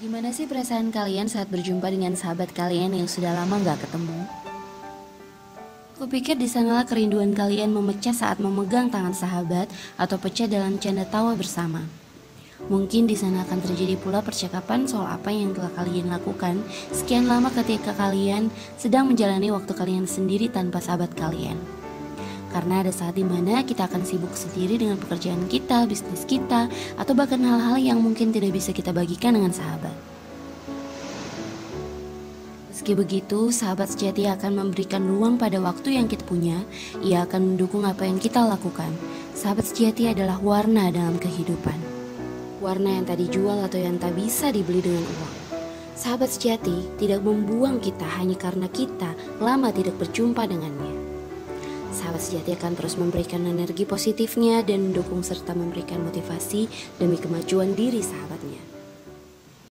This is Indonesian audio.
Gimana sih perasaan kalian saat berjumpa dengan sahabat kalian yang sudah lama gak ketemu? Kupikir di sanalah kerinduan kalian memecah saat memegang tangan sahabat atau pecah dalam canda tawa bersama. Mungkin di sana akan terjadi pula percakapan soal apa yang telah kalian lakukan sekian lama ketika kalian sedang menjalani waktu kalian sendiri tanpa sahabat kalian. Karena ada saat dimana kita akan sibuk sendiri dengan pekerjaan kita, bisnis kita, atau bahkan hal-hal yang mungkin tidak bisa kita bagikan dengan sahabat. Meski begitu, sahabat sejati akan memberikan ruang pada waktu yang kita punya. Ia akan mendukung apa yang kita lakukan. Sahabat sejati adalah warna dalam kehidupan. Warna yang tak dijual atau yang tak bisa dibeli dengan uang. Sahabat sejati tidak membuang kita hanya karena kita lama tidak berjumpa dengannya. Sahabat sejati akan terus memberikan energi positifnya dan mendukung serta memberikan motivasi demi kemajuan diri sahabatnya.